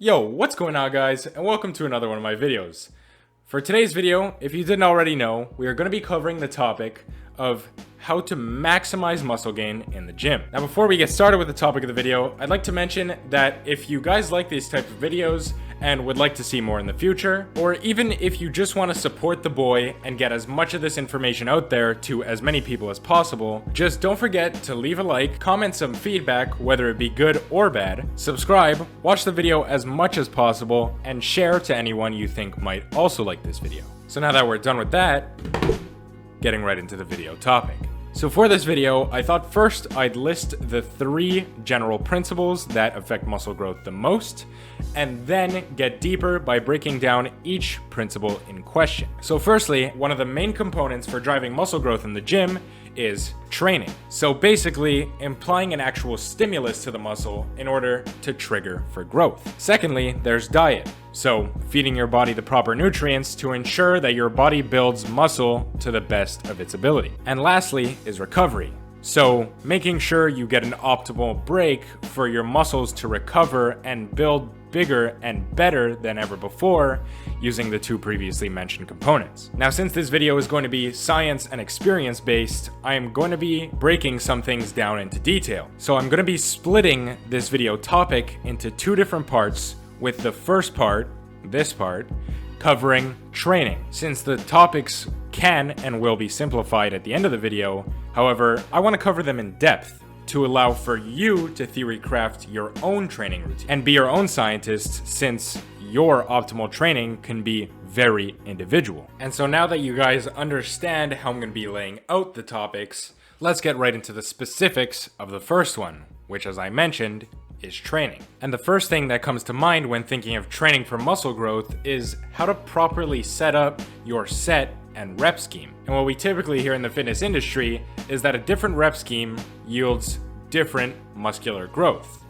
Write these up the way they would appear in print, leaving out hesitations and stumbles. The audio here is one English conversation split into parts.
Yo, what's going on guys, and welcome to another one of my videos. For today's video, if you didn't already know, we are going to be covering the topic of how to maximize muscle gain in the gym. Now before we get started with the topic of the video, I'd like to mention that if you guys like these type of videos and would like to see more in the future, or even if you just want to support the boy and get as much of this information out there to as many people as possible, just don't forget to leave a like, comment some feedback, whether it be good or bad, subscribe, watch the video as much as possible, and share to anyone you think might also like this video. So now that we're done with that, getting right into the video topic. So for this video, I thought first I'd list the 3 general principles that affect muscle growth the most, and then get deeper by breaking down each principle in question. So firstly, one of the main components for driving muscle growth in the gym is training. So basically, implying an actual stimulus to the muscle in order to trigger for growth. Secondly, there's diet. So feeding your body the proper nutrients to ensure that your body builds muscle to the best of its ability. And lastly is recovery. So making sure you get an optimal break for your muscles to recover and build bigger and better than ever before using the 2 previously mentioned components. Now, since this video is going to be science and experience based, I am going to be breaking some things down into detail. So I'm going to be splitting this video topic into 2 different parts, with the first part, this part, covering training. Since the topics can and will be simplified at the end of the video, however, I want to cover them in depth to allow for you to theory craft your own training routine and be your own scientist, since your optimal training can be very individual. And so now that you guys understand how I'm going to be laying out the topics, let's get right into the specifics of the first one, which, as I mentioned, is training. And the first thing that comes to mind when thinking of training for muscle growth is how to properly set up your set and rep scheme. And what we typically hear in the fitness industry is that a different rep scheme yields different muscular growth,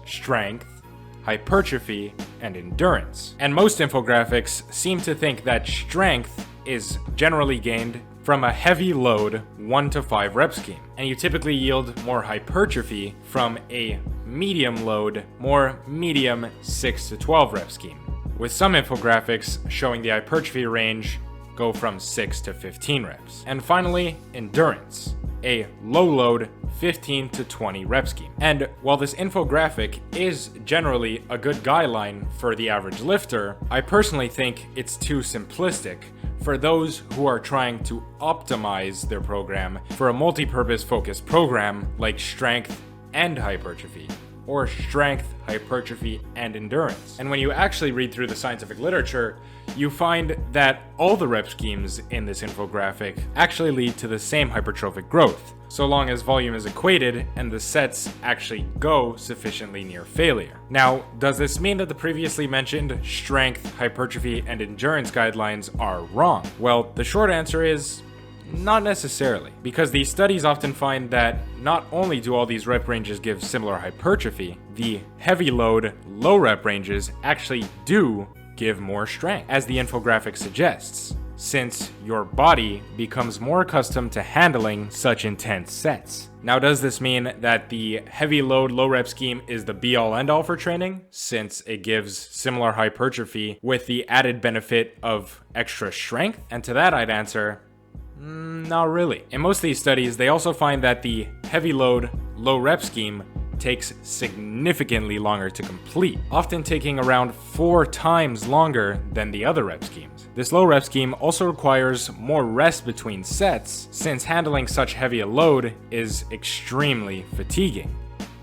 strength, hypertrophy, and endurance. And most infographics seem to think that strength is generally gained from a heavy load 1 to 5 rep scheme, and you typically yield more hypertrophy from a medium load, more medium 6 to 12 rep scheme, with some infographics showing the hypertrophy range go from 6 to 15 reps. And finally, endurance, a low load 15 to 20 rep scheme. And while this infographic is generally a good guideline for the average lifter, I personally think it's too simplistic for those who are trying to optimize their program for a multi-purpose focused program like strength and hypertrophy, or strength, hypertrophy, and endurance. And when you actually read through the scientific literature, you find that all the rep schemes in this infographic actually lead to the same hypertrophic growth, so long as volume is equated and the sets actually go sufficiently near failure. Now, does this mean that the previously mentioned strength, hypertrophy, and endurance guidelines are wrong? Well, the short answer is not necessarily, because these studies often find that not only do all these rep ranges give similar hypertrophy, the heavy load, low rep ranges actually do give more strength, as the infographic suggests, since your body becomes more accustomed to handling such intense sets. Now, does this mean that the heavy load, low rep scheme is the be all end all for training, since it gives similar hypertrophy with the added benefit of extra strength? And to that I'd answer, not really. In most of these studies, they also find that the heavy load, low rep scheme takes significantly longer to complete, often taking around 4 times longer than the other rep schemes. This low rep scheme also requires more rest between sets, since handling such heavy a load is extremely fatiguing,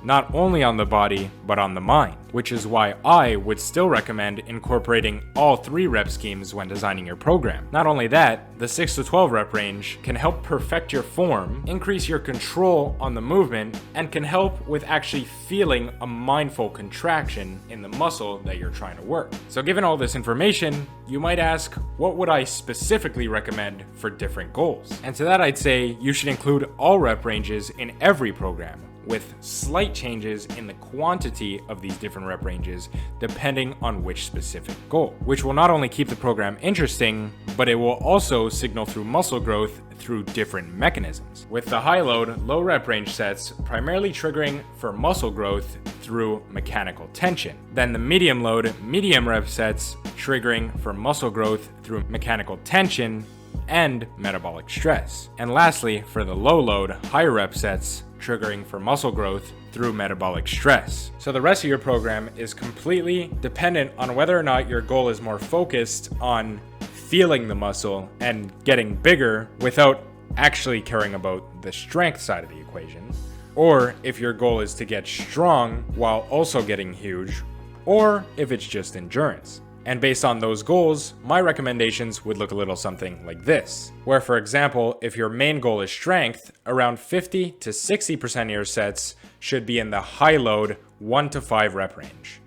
not only on the body, but on the mind, which is why I would still recommend incorporating all 3 rep schemes when designing your program. Not only that, the 6 to 12 rep range can help perfect your form, increase your control on the movement, and can help with actually feeling a mindful contraction in the muscle that you're trying to work. So given all this information, you might ask, what would I specifically recommend for different goals? And to that I'd say you should include all rep ranges in every program, with slight changes in the quantity of these different rep ranges depending on which specific goal, which will not only keep the program interesting, but it will also signal through muscle growth through different mechanisms. With the high load, low rep range sets primarily triggering for muscle growth through mechanical tension. Then the medium load, medium rep sets triggering for muscle growth through mechanical tension and metabolic stress. And lastly, for the low load, high rep sets triggering for muscle growth through metabolic stress. So the rest of your program is completely dependent on whether or not your goal is more focused on feeling the muscle and getting bigger without actually caring about the strength side of the equation, or if your goal is to get strong while also getting huge, or if it's just endurance. And based on those goals, my recommendations would look a little something like this, where for example, if your main goal is strength, around 50 to 60% of your sets should be in the high load 1 to 5 rep range.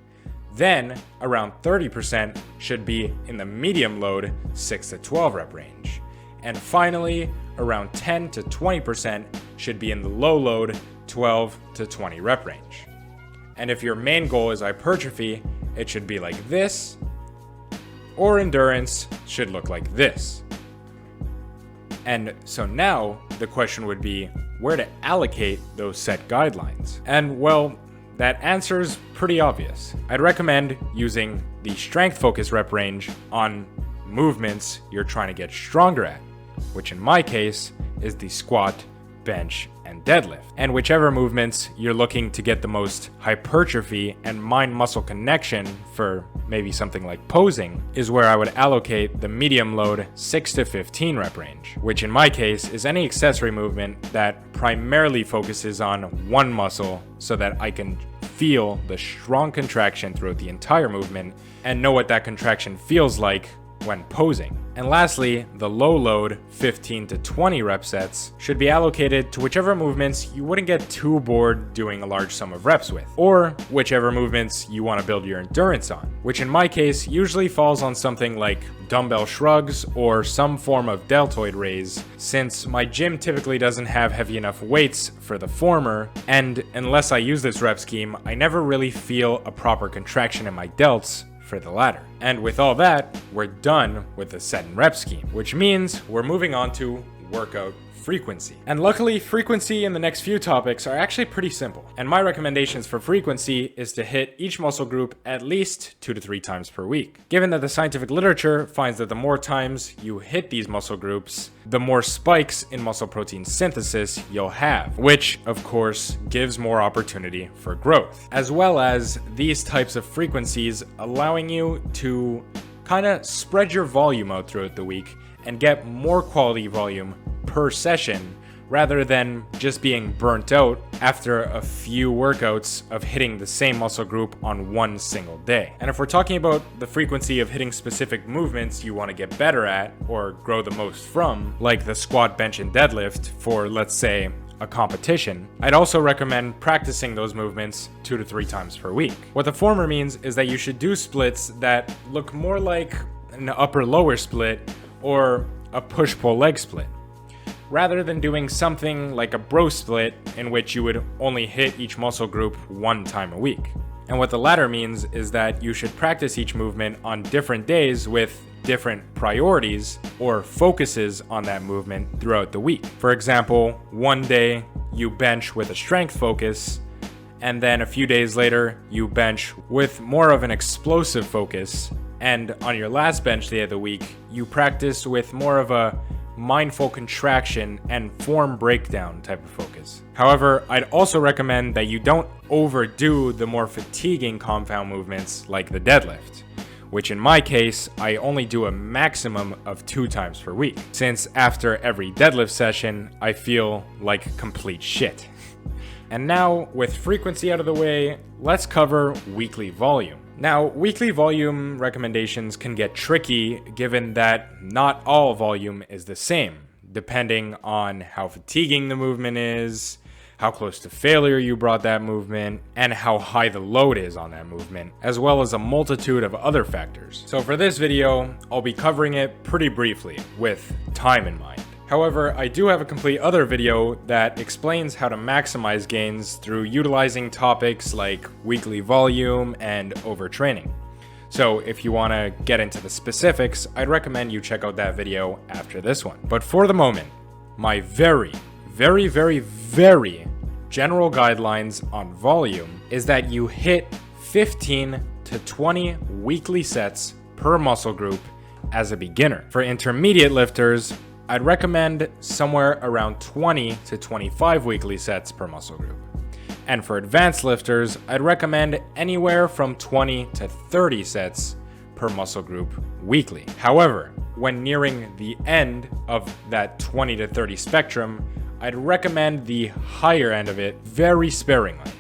Then around 30% should be in the medium load 6 to 12 rep range. And finally, around 10 to 20% should be in the low load 12 to 20 rep range. And if your main goal is hypertrophy, it should be like this, or endurance should look like this. And so now the question would be where to allocate those set guidelines. And well, that answer is pretty obvious. I'd recommend using the strength focus rep range on movements you're trying to get stronger at, which in my case is the squat, bench, and deadlift. And whichever movements you're looking to get the most hypertrophy and mind-muscle connection for maybe something like posing is where I would allocate the medium load 6 to 15 rep range, which in my case is any accessory movement that primarily focuses on one muscle so that I can feel the strong contraction throughout the entire movement and know what that contraction feels like when posing. And lastly, the low load 15 to 20 rep sets should be allocated to whichever movements you wouldn't get too bored doing a large sum of reps with, or whichever movements you want to build your endurance on, which in my case usually falls on something like dumbbell shrugs or some form of deltoid raise, since my gym typically doesn't have heavy enough weights for the former, and unless I use this rep scheme, I never really feel a proper contraction in my delts for the latter. And with all that, we're done with the set and rep scheme, which means we're moving on to workout frequency. And luckily, frequency and the next few topics are actually pretty simple. And my recommendations for frequency is to hit each muscle group at least 2 to 3 times per week. Given that the scientific literature finds that the more times you hit these muscle groups, the more spikes in muscle protein synthesis you'll have, which of course gives more opportunity for growth, as well as these types of frequencies allowing you to kind of spread your volume out throughout the week and get more quality volume per session rather than just being burnt out after a few workouts of hitting the same muscle group on one single day. And if we're talking about the frequency of hitting specific movements you want to get better at or grow the most from, like the squat, bench, and deadlift for, let's say, a competition, I'd also recommend practicing those movements 2 to 3 times per week. What the former means is that you should do splits that look more like an upper-lower split or a push-pull leg split, rather than doing something like a bro split in which you would only hit each muscle group 1 time a week. And what the latter means is that you should practice each movement on different days with different priorities or focuses on that movement throughout the week. For example, one day you bench with a strength focus, and then a few days later you bench with more of an explosive focus, and on your last bench day of the week you practice with more of a mindful contraction and form breakdown type of focus. However, I'd also recommend that you don't overdo the more fatiguing compound movements like the deadlift, which in my case, I only do a maximum of 2 times per week, since after every deadlift session, I feel like complete shit. And now, with frequency out of the way, let's cover weekly volume. Now, weekly volume recommendations can get tricky given that not all volume is the same, depending on how fatiguing the movement is, how close to failure you brought that movement, and how high the load is on that movement, as well as a multitude of other factors. So for this video, I'll be covering it pretty briefly, with time in mind. However, I do have a complete other video that explains how to maximize gains through utilizing topics like weekly volume and overtraining. So if you want to get into the specifics, I'd recommend you check out that video after this one. But for the moment, my very general guidelines on volume is that you hit 15 to 20 weekly sets per muscle group as a beginner. For intermediate lifters, I'd recommend somewhere around 20 to 25 weekly sets per muscle group. And for advanced lifters, I'd recommend anywhere from 20 to 30 sets per muscle group weekly. However, when nearing the end of that 20 to 30 spectrum, I'd recommend the higher end of it very sparingly,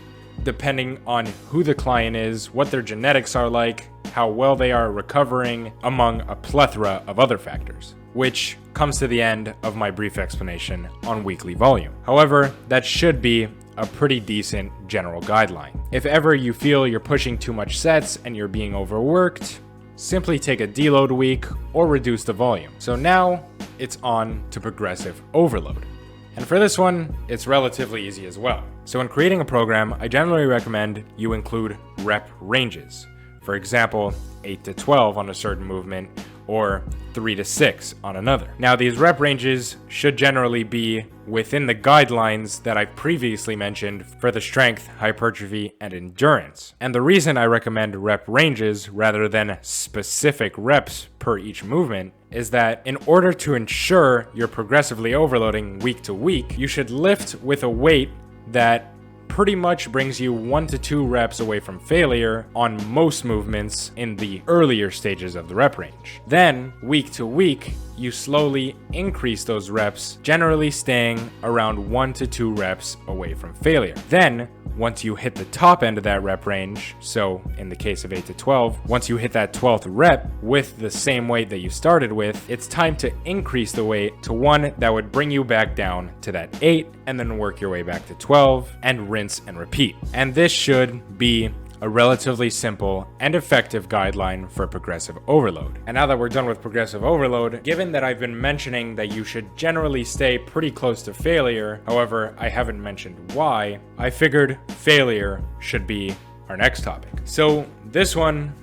depending on who the client is, what their genetics are like, how well they are recovering, among a plethora of other factors, which comes to the end of my brief explanation on weekly volume. However, that should be a pretty decent general guideline. If ever you feel you're pushing too much sets and you're being overworked, simply take a deload week or reduce the volume. So now it's on to progressive overload. And for this one, it's relatively easy as well. So when creating a program, I generally recommend you include rep ranges. For example, 8 to 12 on a certain movement, or 3 to 6 on another. Now, these rep ranges should generally be within the guidelines that I previously mentioned for the strength, hypertrophy, and endurance. And the reason I recommend rep ranges rather than specific reps per each movement is that in order to ensure you're progressively overloading week to week, you should lift with a weight that pretty much brings you 1 to 2 reps away from failure on most movements in the earlier stages of the rep range. Then, week to week, you slowly increase those reps, generally staying around 1 to 2 reps away from failure. Then, once you hit the top end of that rep range, so in the case of 8 to 12, once you hit that 12th rep with the same weight that you started with, it's time to increase the weight to one that would bring you back down to that 8, and then work your way back to 12, and rinse and repeat. And this should be a relatively simple and effective guideline for progressive overload. And now that we're done with progressive overload, given that I've been mentioning that you should generally stay pretty close to failure, however, I haven't mentioned why, I figured failure should be our next topic. So this one,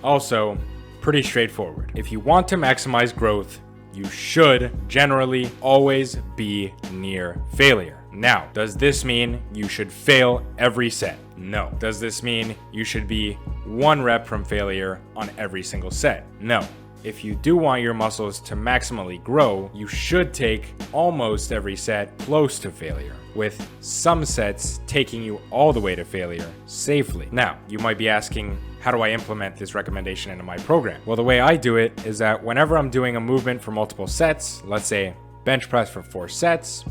also pretty straightforward. If you want to maximize growth, you should generally always be near failure. Now, does this mean you should fail every set? No. Does this mean you should be 1 rep from failure on every single set? No. If you do want your muscles to maximally grow, you should take almost every set close to failure, with some sets taking you all the way to failure safely. Now, you might be asking, how do I implement this recommendation into my program? Well, the way I do it is that whenever I'm doing a movement for multiple sets, let's say bench press for 4 sets,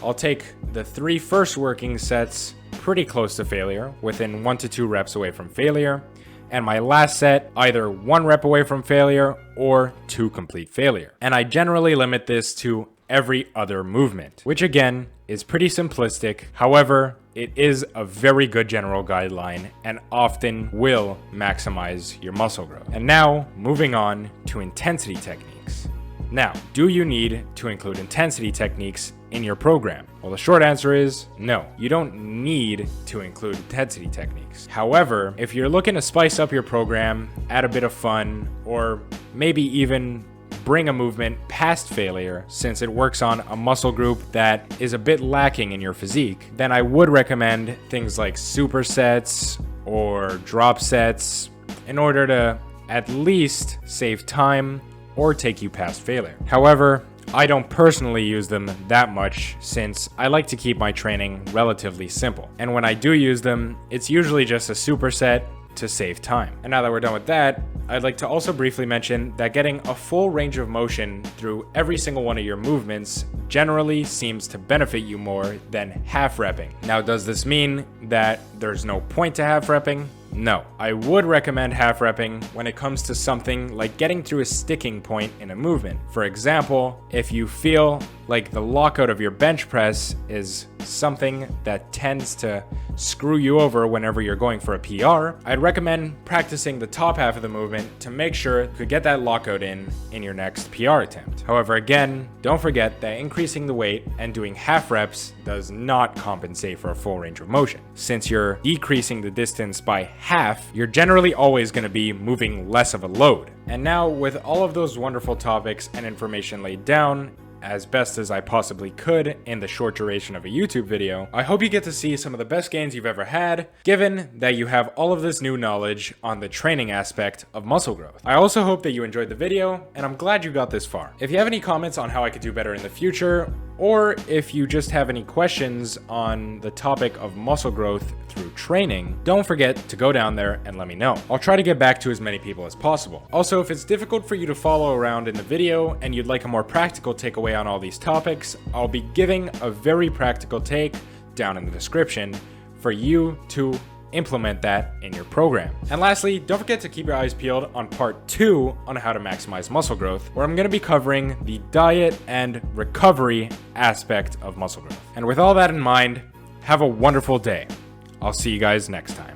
I'll take the 3 first working sets pretty close to failure, within 1 to 2 reps away from failure, and my last set either 1 rep away from failure or 2 complete failure. And I generally limit this to every other movement, which again is pretty simplistic. However, it is a very good general guideline and often will maximize your muscle growth. And now, moving on to intensity techniques. Now, do you need to include intensity techniques in your program? Well, the short answer is no. You don't need to include intensity techniques. However, if you're looking to spice up your program, add a bit of fun, or maybe even bring a movement past failure since it works on a muscle group that is a bit lacking in your physique, then I would recommend things like supersets or drop sets in order to at least save time or take you past failure. However, I don't personally use them that much since I like to keep my training relatively simple. And when I do use them, it's usually just a superset to save time. And now that we're done with that, I'd like to also briefly mention that getting a full range of motion through every single one of your movements generally seems to benefit you more than half repping. Now, does this mean that there's no point to half repping? No. I would recommend half repping when it comes to something like getting through a sticking point in a movement. For example, if you feel like the lockout of your bench press is something that tends to screw you over whenever you're going for a PR, I'd recommend practicing the top half of the movement to make sure you could get that lockout in your next PR attempt. However, again, don't forget that increasing the weight and doing half reps does not compensate for a full range of motion. Since you're decreasing the distance by half, you're generally always going to be moving less of a load. And now, with all of those wonderful topics and information laid down, as best as I possibly could in the short duration of a YouTube video, I hope you get to see some of the best gains you've ever had, given that you have all of this new knowledge on the training aspect of muscle growth. I also hope that you enjoyed the video, and I'm glad you got this far. If you have any comments on how I could do better in the future, or if you just have any questions on the topic of muscle growth through training, don't forget to go down there and let me know. I'll try to get back to as many people as possible. Also, if it's difficult for you to follow around in the video and you'd like a more practical takeaway on all these topics, I'll be giving a very practical take down in the description for you to implement that in your program. And lastly, don't forget to keep your eyes peeled on part 2 on how to maximize muscle growth, where I'm going to be covering the diet and recovery aspect of muscle growth. And with all that in mind, have a wonderful day. I'll see you guys next time.